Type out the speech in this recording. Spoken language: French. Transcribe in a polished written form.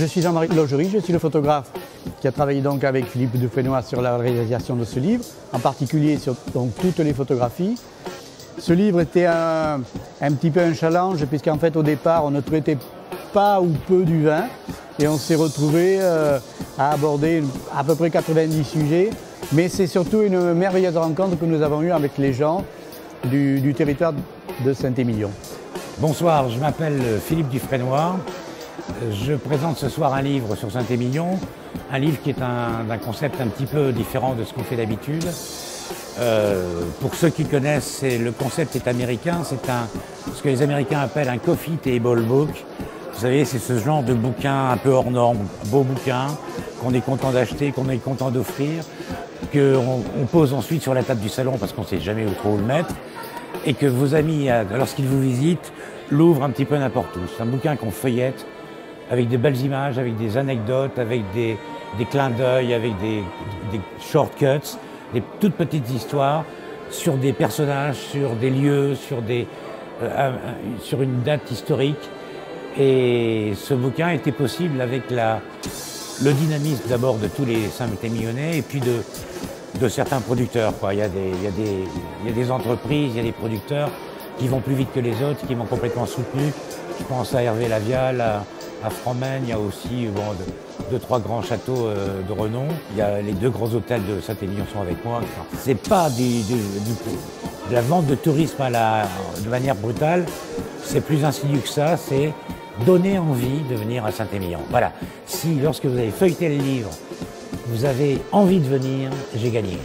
Je suis Jean-Marie Logerie, je suis le photographe qui a travaillé donc avec Philippe Dufresnoy sur la réalisation de ce livre, en particulier sur donc, toutes les photographies. Ce livre était un petit peu un challenge puisqu'en fait au départ on ne traitait pas ou peu du vin et on s'est retrouvé à aborder à peu près 90 sujets, mais c'est surtout une merveilleuse rencontre que nous avons eue avec les gens du territoire de Saint-Émilion. Bonsoir, je m'appelle Philippe Dufresnoy. Je présente ce soir un livre sur Saint-Émilion, un livre qui est d'un concept un petit peu différent de ce qu'on fait d'habitude. Pour ceux qui connaissent, le concept est américain, c'est ce que les Américains appellent un coffee table book. Vous savez, c'est ce genre de bouquin un peu hors norme, beau bouquin, qu'on est content d'acheter, qu'on est content d'offrir, qu'on pose ensuite sur la table du salon parce qu'on ne sait jamais où le mettre, et que vos amis, lorsqu'ils vous visitent, l'ouvrent un petit peu n'importe où. C'est un bouquin qu'on feuillette, avec des belles images, avec des anecdotes, avec des clins d'œil, avec des shortcuts, des toutes petites histoires sur des personnages, sur des lieux, sur une date historique. Et ce bouquin était possible avec le dynamisme d'abord de tous les Saint-Émilionnais et puis de certains producteurs, quoi. Il y a des entreprises, il y a des producteurs qui vont plus vite que les autres, qui m'ont complètement soutenu. Je pense à Hervé Lavial, à Fromen, il y a aussi deux, trois grands châteaux de renom. Il y a les deux grands hôtels de Saint-Émilion sont avec moi. Enfin, c'est pas de la vente de tourisme de manière brutale, c'est plus insidieux que ça, c'est donner envie de venir à Saint-Émilion. Voilà, si lorsque vous avez feuilleté le livre, vous avez envie de venir, j'ai gagné.